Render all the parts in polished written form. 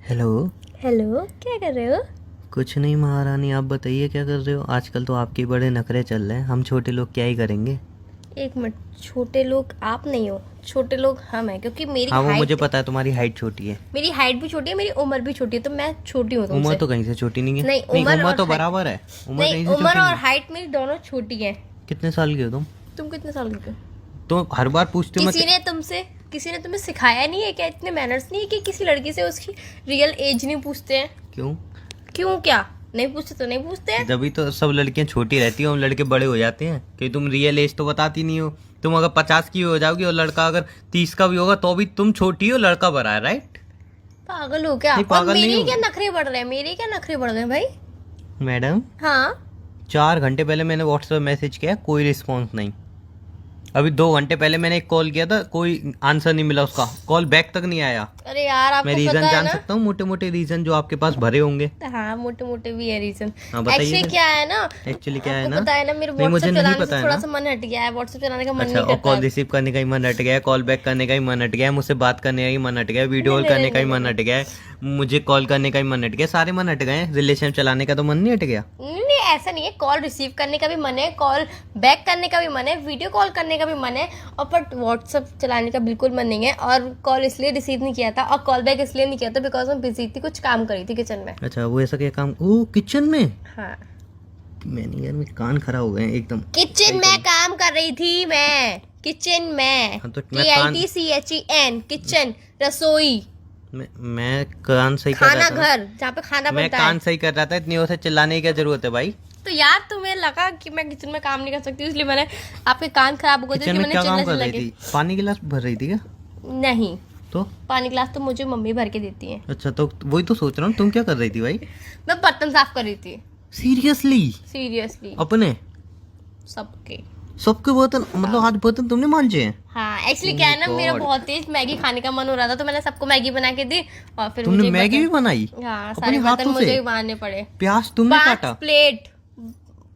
Hello. Hello, क्या कर रहे हो? कुछ नहीं महारानी, आप बताइए क्या कर रहे हो? आजकल तो आपके बड़े नखरे चल रहे हैं, हम छोटे लोग क्या ही करेंगे। एक मिनट, छोटे लोग आप नहीं हो, छोटे लोग हम हैं क्योंकि हाँ वो मुझे पता है, तुम्हारी हाइट छोटी है। मेरी हाइट भी छोटी है, मेरी उम्र भी छोटी है, तो मैं छोटी हूँ उम्र तुमसे। तो कहीं से छोटी नहीं है। नहीं, नहीं उम्र उम्र और तो हाइट बराबर है। उम्र नहीं, कहीं से उम्र छोटी और नहीं है। हाइट मेरी दोनों छोटी है। कितने साल के हो तुम? तुम कितने साल के हो? तो हर बार पूछते हो मैं किसी ने तुम्हें सिखाया नहीं है क्या? इतने मैनर्स नहीं है कि किसी लड़की से उसकी रियल एज नहीं पूछते हैं? क्यों? क्यों क्या नहीं पूछते? तो नहीं पूछते हैं। जब भी तो सब लड़कियां छोटी रहती हैं और लड़के बड़े हो जाते हैं कि तुम रियल एज तो बताती नहीं हो। तुम अगर 50 की हो जाओगी और लड़का अगर 30 का भी होगा तो भी तुम छोटी हो, लड़का बड़ा है, राइट? पागल हो क्या? नहीं और पागल नहीं मेरे हूँ क्या नखरे बढ़ रहे हैं, मेरे क्या नखरे बढ़ गए हैं भाई? मैडम। हाँ, 4 घंटे पहले मैंने व्हाट्सएप मैसेज किया, कोई रिस्पॉन्स नहीं। अभी 2 घंटे पहले मैंने एक कॉल किया था, कोई आंसर नहीं मिला, उसका कॉल बैक तक नहीं आया। अरे यार मैं आपको रीजन पता है जान ना। सकता हूँ? मोटे मोटे रीजन जो आपके पास भरे होंगे। हाँ, मोटे मोटे भी है रीजन। हाँ बताइए एक्चुअली फिर। क्या है ना, एक्चुअली क्या है आपको ना? पता है ना, मेरे नहीं मुझे व्हाट्सएप नहीं चलाने पता से है थोड़ा ना। सा मन हट गया है, व्हाट्सएप चलाने का मन अच्छा, नहीं और करता कॉल है। रिसीव करने का ही मन हट गया है, कॉल बैक करने का ही मन हट गया है, मुझसे बात करने का ही मन हट गया है, वीडियो कॉल नहीं, करने का ही नहीं, मन हट गया है, मुझे कॉल करने का ही मन हट गया है, सारे मन हट गए हैं। रिलेशन चलाने का तो मन नहीं हट गया। नहीं नहीं, ऐसा नहीं है, कॉल रिसीव करने का भी मन है, कॉल बैक करने का भी मन है, वीडियो कॉल करने का भी मन है, और बट व्हाट्सएप चलाने का बिल्कुल मन नहीं है। और कॉल इसलिए रिसीव नहीं किया था और कॉल बैक इसलिए नहीं किया था बिकॉज मैं बिजी थी, कुछ काम करी थी किचन में। अच्छा, वो ऐसा क्या काम? ओ किचन में? हाँ, मैंने यार, मेरे कान खराब हो गए हैं एकदम। किचन में काम कर रही थी मैं, किचन में। हाँ, तो मैं कान KITCHEN, किचन, रसोई, मैं कान सही कर खाना रहा था। घर जहाँ पे खाना मैं बनता कान है। सही कर रहा था, इतनी ओर से चिल्लाने की क्या जरूरत है भाई? तो यार तुम्हें लगा कि मैं किचन में काम नहीं कर सकती, इसलिए मैंने आपके कान खराब हो गए थे, किचन इसलिए में मैंने क्या काम चिल्ला कर चिल्ला रही के। थी? पानी गिलास भर रही थी क्या? नहीं, तो पानी गिलास तो मुझे मम्मी भर के देती है। अच्छा, तो वही तो सोच रहा हूँ, तुम क्या कर रही थी भाई? मैं बर्तन साफ कर रही थी। सीरियसली? सीरियसली, अपने सबके। सबके बर्तन? मतलब आज बर्तन तुमने मांजे हैं? हाँ, एक्चुअली क्या है ना, God. मेरा बहुत तेज मैगी खाने का मन हो रहा था, तो मैंने सबको मैगी बना के दी और फिर तुमने मुझे मैगी भी बर्तन- बनाई? हाँ, अपने सारे बर्तन हाथों मुझे से? ही मारने पड़े। प्याज तुमने 5 काटा? प्लेट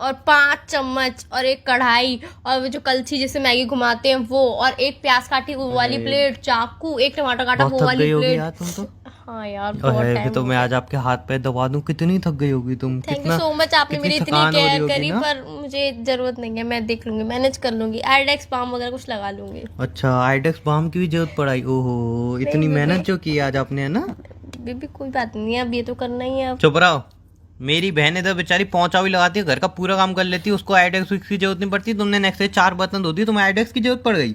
और 5 चम्मच और एक कढ़ाई और वो जो कलछी जिससे मैगी घुमाते हैं वो, और एक प्याज काटी वो वाली अरे, प्लेट, चाकू, एक टमाटर काटा बहुत वो थक वाली गई होगी प्लेट। यार तुम तो। हाँ यार, बहुत अरे टाइम फिर तो हो मैं गया। आज आपके हाथ पैर दबा दूं, कितनी थक गई होगी तुम। थैंक यू कितना सो मच, आपने कितनी मेरी इतनी थकान हो रही केयर होगी करी, ना? पर मुझे जरूरत नहीं है, मैं देख लूंगी, मैनेज कर लूंगी, आइडेक्स बाम वगैरह कुछ लगा लूंगी। अच्छा, आइडेक्स बाम की भी जरूरत पड़ाई? ओहो, इतनी नहीं, मेहनत जो की आज आपने, है ना? बेबी कोई बात नहीं है, अब ये तो करना ही है अब। चुप रहो। मेरी बहन है तो बेचारी पहुंचा भी लगाती है, घर का पूरा काम कर लेती है, उसको आइडेक्स की जरूरत नहीं पड़ती। तुमने नेक्स्ट डे 4 बर्तन धो दिए, तुम्हें आइडेक्स की जरूरत पड़ गई?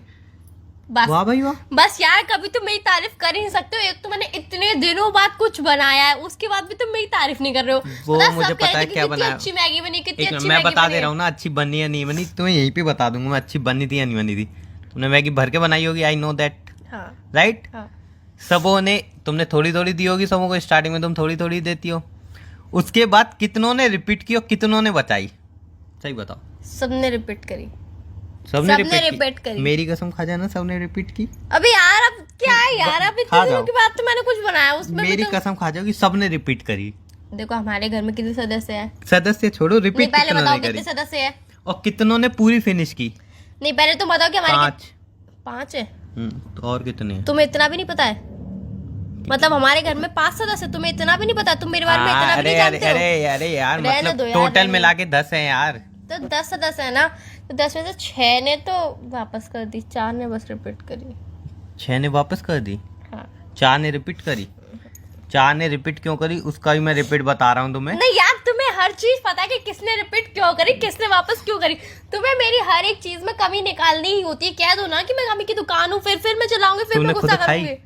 बस वाह भाई वाह। बस यार, कभी तो मेरी तारीफ कर ही नहीं सकते हो। एक तो मैंने इतने दिनों बाद कुछ बनाया है, उसके बाद भी तुम मेरी तारीफ नहीं कर रहे हो। वो सब मुझे कह पता रहे है थे कि क्या कितनी बनाया। अच्छी मैगी बनी, कितनी एक अच्छी मैं मैगी बता बनी दे है। रहा हूँ ना, अच्छी बनी या नहीं बनी, तुम्हें यहीं पे बता दूंगा मैं अच्छी बनी थी या नहीं बनी थी। तुमने मैगी भर के बनाई होगी, आई नो दैट, हाँ राइट? हाँ, सबों ने, तुमने थोड़ी थोड़ी दी होगी सबों को, स्टार्टिंग में तुम थोड़ी थोड़ी देती हो, उसके बाद कितनों ने रिपीट की और कितनों ने बचाई? सही बताओ। सबने रिपीट करी। सबने सबने रिपीट रिपीट की? करी। मेरी कसम खा जाना, सबने रिपीट की। अभी यार, अब क्या है यार, अब खा इतने दिनों जाओ। के बाद तो मैंने कुछ बनाया उसमें भी मेरी तो। कसम खा जाओगी, सबने रिपीट करी। देखो हमारे घर में कितने सदस्य हैं? सदस्य छोड़ो, नहीं, रिपीट पहले कितनों बताओ ने कितने करी सदस्य हैं? और कितनों ने पूरी फिनिश की? नहीं, पहले तुम बताओ कि हमारे 5। 5 है। तो और कितने हैं? तुम्हें इतना भी नहीं पता है? मतलब हमारे घर में 5 सदस्य, तुम्हें इतना भी नहीं पता? तुम मेरे बारे में इतना भी अरे नहीं अरे जानते हो? अरे अरे यार, रहने मतलब दो यार, टोटल रहने मिला के 10 है यार। तो 10 सदस्य है ना, तो 10 में से 6 ने तो वापस कर दी, 4 ने बस रिपीट करी। 6 ने वापस कर दी, हाँ। 4 ने रिपीट करी। 4 ने रिपीट क्यों करी उसका भी मैं रिपीट बता रहा हूँ तुम्हें। नहीं यार, तुम्हें हर चीज पता है कि किसने रिपीट क्यों करी, किसने वापस क्यों करी। तुम्हें मेरी हर एक चीज में कमी निकालनी ही होती है। कह दो ना कि मैं मम्मी की दुकान हूँ, फिर मैं चलाऊंगी, फिर मैं तुमने गुस्सा खुद खाई? करूंगी।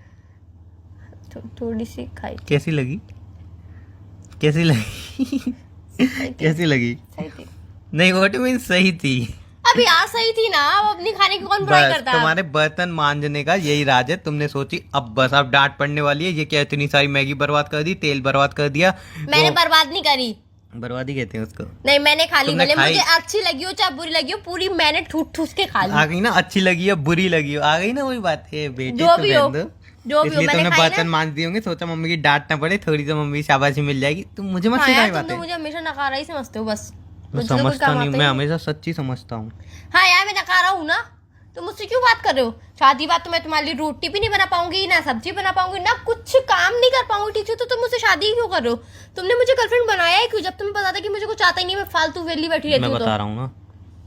थोड़ी सी खाई। कैसी लगी? कैसी लगी? कैसी लगी? सही थी। नहीं, व्हाट मीन सही थी? अब यार सही थी ना, अब अपनी खाने की कौन बुराई बस करता है? तुम्हारे बर्तन मांजने का यही राज है। तुमने सोची अब बस अब डांट पड़ने वाली है, ये क्या इतनी सारी मैगी बर्बाद कर दी, तेल बर्बाद कर दिया। मैंने बर्बाद नहीं करी। बर्बादी कहते हैं उसको। नहीं, मैंने खा ली, तुमने भले खाई? मुझे अच्छी लगी हो चाहे बुरी लगी हो, पूरी मैंने ठूस ठूस के खा ली। आ गई ना, अच्छी लगी हो बुरी लगी हो, आ गई ना वही बात है बेटी। जो तो भी हो, रहने दो। जो भी हो, इसलिए मैंने तुमने खाई बर्तन ना। मांज दिए होंगे, सोचा मम्मी की डांट ना पड़े, थोड़ी तो मम्मी की शाबाशी मिल जाएगी। तुम मुझे मत हाँ सिखाई यार, तुम बातें। तो मुझे हमेशा नकारा ही समझते हो बस। मैं मुझे तो कोई समझता काम नहीं, आता मैं ही हमेशा सच्ची समझता हूँ। हाँ यार, मैं नकारा हूँ ना, तो मुझसे क्यों बात कर रहे हो? शादी बात तो मैं तुम्हारे लिए रोटी भी नहीं बना पाऊंगी, ना सब्जी बना पाऊंगी, ना कुछ काम नहीं कर पाऊंगी, ठीक है? तो तुम मुझसे शादी क्यों कर रहे हो? तुमने मुझे गर्लफ्रेंड बनाया है क्यों, जब तुम्हें पता था कि मुझे कुछ आता ही नहीं, मैं फालतू वेली बैठी रहती मैं हूँ? बता रहा हूँ ना,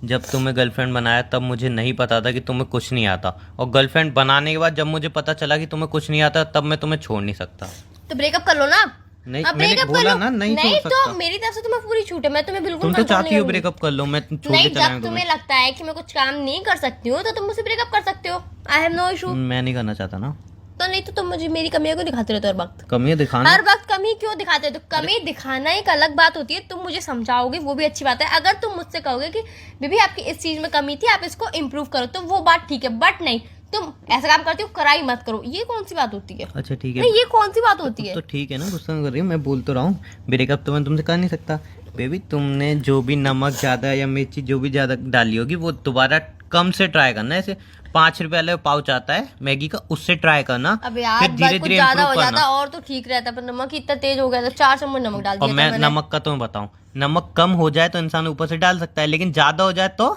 जब तुम्हें गर्लफ्रेंड बनाया तब मुझे नहीं पता था कि तुम्हें कुछ नहीं आता, और गर्लफ्रेंड बनाने के बाद जब मुझे पता चला कि तुम्हें कुछ नहीं आता तब मैं तुम्हें छोड़ नहीं सकता। तो ब्रेकअप कर लो ना। नहीं, अब मैंने breakup कर बोला लो। ना नहीं छोड़ नहीं सकता। तो मेरी तरफ से तुम्हें पूरी छूट है, मैं तुम्हें बिल्कुल तुम तो control चाहती नहीं हो करूंगी। ब्रेकअप कर लो, मैं छोड़ के नहीं, चला जब जाऊं तुम्हें तुम्हें। लगता है कि मैं कुछ काम नहीं कर सकती हूँ तो तुम मुझसे ब्रेकअप कर सकते हो। I have no issue. मैं नहीं करना चाहता ना। तो नहीं तो तुम मुझे मेरी कमियां क्यों दिखाते रहते हो हर वक्त? कमियां दिखाना। हर वक्त कमी क्यों दिखाते हो? तो कमी दिखाना एक अलग बात होती है, तुम मुझे समझाओगे वो भी अच्छी बात है। अगर तुम मुझसे कहोगे कि बेबी आपकी इस चीज में कमी थी, आप इसको इम्प्रूव करो, तो वो बात ठीक है। बट नहीं, तुम ऐसा काम करती हो कराई मत करो, ये कौन सी बात होती है? अच्छा ठीक है, नहीं, ये कौन सी बात होती है? तो ठीक है ना, गुस्सा नहीं कर रही हूँ, मैं बोल तो रहा हूँ ब्रेकअप तो मैं तुमसे कर नहीं सकता। बेबी तुमने जो भी नमक ज्यादा या मिर्ची जो भी ज्यादा डाली होगी वो दोबारा कम से ट्राई करना। ऐसे 5 रुपए वाले पाउच आता है मैगी का, उससे ट्राई करना। अब यार फिर धीरे कुछ धीरे ज्यादा हो इम्प्रूव जाता करना। और तो ठीक रहता, पर नमक ही इतना तेज हो गया था, 4 चम्मच नमक डाल और दिया मैं था मैंने। नमक का तुम्हें बताऊं, नमक कम हो जाए तो इंसान ऊपर से डाल सकता है, लेकिन ज्यादा हो जाए तो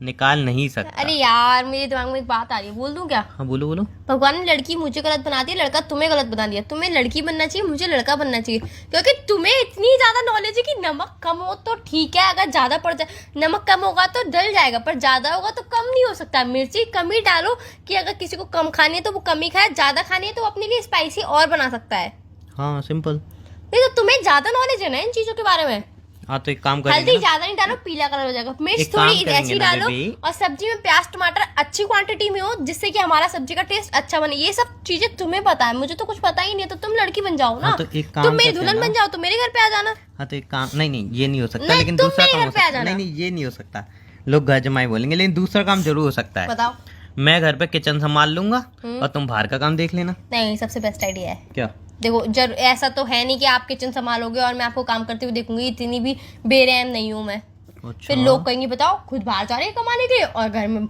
निकाल नहीं सकता। अरे यार मेरे दिमाग में एक बात आ रही है, बोल दूं क्या? हाँ बोलो बोलो। भगवान ने लड़की मुझे गलत बना दी, लड़का तुम्हें गलत बना दिया। तुम्हें लड़की बनना चाहिए, मुझे लड़का बनना चाहिए, क्योंकि तुम्हें इतनी ज्यादा नॉलेज है कि नमक कम हो तो ठीक है, अगर ज्यादा पड़ जाए, नमक कम होगा तो डल जाएगा, पर ज्यादा होगा तो कम नहीं हो सकता। मिर्ची कम ही डालो, कि अगर किसी को कम खानी है तो वो कम ही खाए, ज्यादा खानी है तो अपने लिए स्पाइसी और बना सकता है। हाँ सिंपल। नहीं तो तुम्हें ज्यादा नॉलेज है ना इन चीजों के बारे में। हाँ तो एक काम हल्दी करेंगे ना। ज्यादा नहीं डालो, पीला कलर हो जाएगा। मिर्च एक काम थोड़ी करेंगे ऐसी ना डालो, बेबी। और सब्जी में प्याज टमाटर अच्छी क्वांटिटी में हो, जिससे कि हमारा सब्जी का टेस्ट अच्छा बने। ये सब चीजें तुम्हें पता है, मुझे तो कुछ पता ही नहीं है। तो तुम लड़की बन जाओ ना। हाँ, तो एक काम तुम मेरी करते हैं दुल्हन ना। बन जाओ, तो मेरे घर पे आ जाना। हाँ तो एक काम, नहीं नहीं ये नहीं हो सकता, नहीं, लेकिन तुम दूसरा मेरे काम घर हो पे आ सकता है। जाना। नहीं नहीं ये नहीं हो सकता, लोग घर जमाई बोलेंगे, लेकिन दूसरा काम जरूर हो सकता है। बताओ। मैं घर पे किचन संभाल लूंगा और तुम बाहर का काम देख लेना। नहीं, सबसे बेस्ट आइडिया है। क्या? देखो ऐसा तो है नहीं कि आप किचन संभालोगे और मैं आपको काम करते हुए देखूंगी, इतनी भी बेरहम नहीं हूँ मैं। अच्छा। फिर लोग कहेंगे बताओ खुद बाहर जा रहे हैं कमाने के लिए और घर में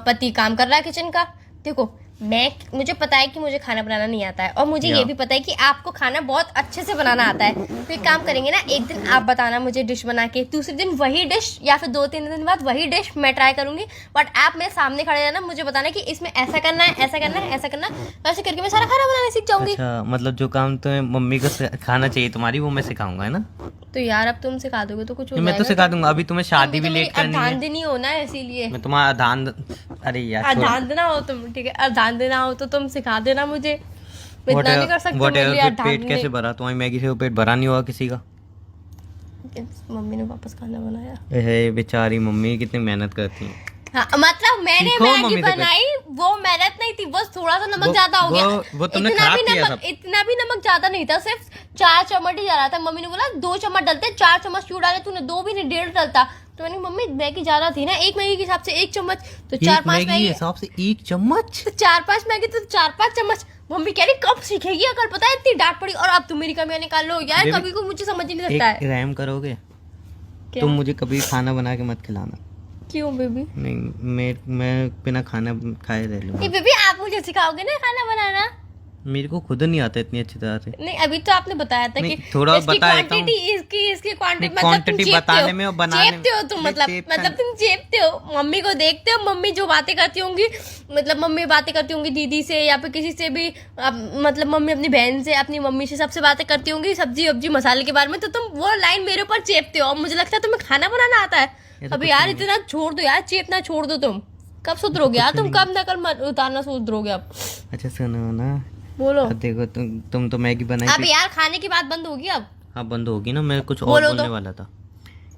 पति काम कर रहा है किचन का। देखो मुझे पता है कि मुझे खाना बनाना नहीं आता है, और मुझे ये भी पता है कि आपको खाना बहुत अच्छे से बनाना आता है। तो एक काम करेंगे ना, एक दिन आप बताना मुझे डिश बना के, दूसरे दिन वही डिश, या फिर 2-3 दिन बाद वही डिश मैं ट्राई करूंगी। बट आप मेरे सामने खड़े रहना, मुझे बताना कि इसमें ऐसा करना है, ऐसा करना है, ऐसा करना है। वैसे करके मैं सारा खाना बनाना सीख जाऊंगी। अच्छा मतलब जो काम तुम्हें मम्मी को खाना चाहिए तुम्हारी, वो मैं सिखाऊंगा, है ना? तो यार अब तुम सिखा दोगे तो कुछ हो मैं तो जाएगा। सिखा दूंगा, अभी तुम्हें शादी भी मुझे लेट करनी है। अर्धांधनी होना है इसीलिए। मैं तुम्हारा अधान, अरे यार छोड़ो। अर्धांधना हो तुम, ठीक है? अर्धांधना हो तो तुम सिखा देना मुझे। मैं इतना नहीं कर सकती मेरे लिए पेट अर्धांधनी। कैसे भरा तुम्हारी मैगी से? वो पेट भरा नहीं होगा किसी का। मम्मी ने वापस खाना बनाया। ए बेचारी मम्मी कितनी मेहनत करती है। हाँ, मतलब मैंने सीखो मैगी मम्मी से कुछ। बनाई, वो मेहनत नहीं थी, बस थोड़ा सा नमक वो- ज्यादा हो गया। वो तुमने इतना खराब भी किया नमक, सब। इतना भी नमक ज्यादा नहीं था, सिर्फ 4 चम्मच ही डाला था। मम्मी ने बोला 2 चम्मच डलते, 4 चम्मच क्यों डाले तूने? 2 भी नहीं, 1.5 डलता। तो मैंने मम्मी मैगी ज्यादा थी ना, एक मैगी के हिसाब से 1 चम्मच, तो 4-5 मैगी के मैगी, हिसाब से 1 चम्मच। 4-5 मैगी तो 4-5 चम्मच। मम्मी कह रही कब सीखेगी, अगर पता है इतनी डांट पड़ी। और अब तुम मेरी कमियां निकाल लो यार, बेबी, कभी को मुझे समझ ही नहीं सकता एक है। रहम करोगे? क्या? तुम मुझे कभी खाना बना के मत खिलाना। क्यों बेबी? नहीं मैं बिना खाना खाए रह लूंगा। ये बेबी आप मुझे सिखाओगे ना खाना बनाना? मेरे को खुद नहीं आता इतनी अच्छी तरह से। नहीं, अभी तो आपने बताया था नहीं, कि थोड़ा इसकी बता देता हूँ। क्वांटिटी, इसकी क्वांटिटी, नहीं, मतलब तुम quantity चेपते बताने हो, में और बनाने चेपते हो तुम, में मतलब तुम चेपते हो। मम्मी को देखते हो, मम्मी जो बातें करती होंगी, मतलब मम्मी बातें करती होंगी दीदी से या फिर किसी से भी, मतलब मम्मी अपनी बहन से, अपनी मम्मी से, सबसे बातें करती होंगी सब्जी वब्जी मसाले के बारे में, तो तुम वो लाइन मेरे ऊपर चेपते हो। और मुझे लगता है तुम्हें खाना बनाना आता है। ऐसा अभी कुछ यार नहीं है। इतना छोड़ दो यार, चेपना छोड़ दो। तुम कब सुधरोगे यार? तुम कब नकल उतारना सुधरोगे अब? अच्छा सुनो ना, बोलो। अब देखो तुम तो मैगी बनाई अब थी। यार खाने की बात बंद होगी अब। हाँ बंद होगी ना, मैं कुछ और बोलो बोलने तो। वाला था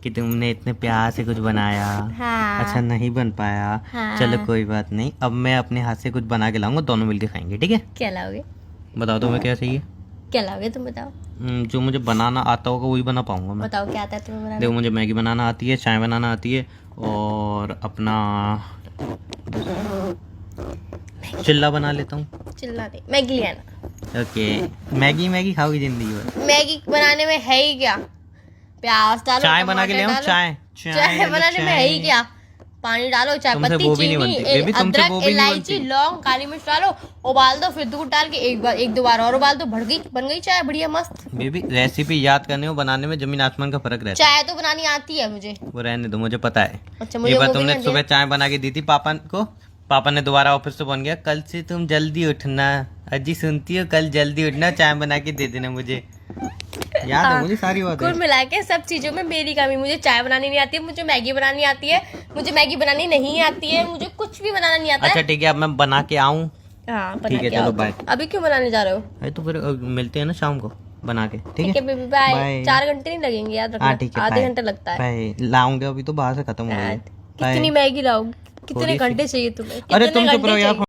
कि तुमने इतने प्यार से कुछ बनाया। हाँ। अच्छा नहीं बन पाया। हाँ। चलो कोई बात नहीं, अब मैं अपने हाथ से कुछ बना के लाऊंगा, दोनों मिलके खाएंगे, ठीक है? क्या लाओगे? बताओ तुम्हें क्या चाहिए? क्या लाओगे तुम बताओ। जो मुझे बनाना आता होगा वही बना पाऊंगा मैं। बताओ क्या आता है तुम्हें बनाना? देखो मुझे मैगी बनाना आती है, चाय बनाना आती है, और अपना चिल्ला बना लेता हूँ। चिल्ला नहीं, मैगी ले आना। ओके, मैगी खाओगी जिंदगी भर? मैगी बनाने में है ही क्या? प्याज डालो, चाय बना के ले आऊं? टमाटर डालो। चाय बनाने में है ही क्या? पानी डालो, चाय तुमसे पत्ती, वो भी नहीं चीनी, बनती। बेबी, तुमसे अदरक, वो भी नहीं इलायची, बनती। लौंग, काली मिर्च डालो, उबाल दो, फिर दूध डाल के एक दो बार और उबाल दो, बन गई चाय, बढ़िया मस्त। बेबी रेसिपी याद करने और बनाने में जमीन आसमान का फर्क रहता चाय तो बनानी आती है मुझे। है। वो रहने दो, मुझे पता है। अच्छा, मुझे एक बार वो भी तुमने नहीं सुबह चाय बना के दी थी पापा को, पापा ने दोबारा ऑफिस से फोन किया, कल से तुम जल्दी उठना, अजी सुनती हो, कल जल्दी उठना, चाय बना के दे देना मुझे। याद है मुझे सारी बातें। कुल मिला के सब चीजों में मेरी कमी, मुझे चाय बनानी नहीं आती है, मुझे मैगी बनानी आती है, मुझे मैगी बनानी नहीं आती है, मुझे कुछ भी बनाना नहीं आता अच्छा है। ठीक है, अब मैं बना के आऊँ? हाँ बना ठीक है, के चलो आओ। बाय। अभी क्यों बनाने जा रहे हो? अरे तो फिर मिलते हैं ना शाम को बना के, ठीक ठीक है? है बेबी बाय। बाय। 4 घंटे नहीं लगेंगे याद हाँ रखना, ठीक है, आधे बाय। घंटे लगता है। बाय, लाऊंगे अभी तो बाहर से खत्म हो गई है। कितनी मैगी लाओगे? कितने थोड़ी सी। घंटे चाहिए तुम्हें? अरे कितने तुम चुप घंटे रहो यार। चाहिए?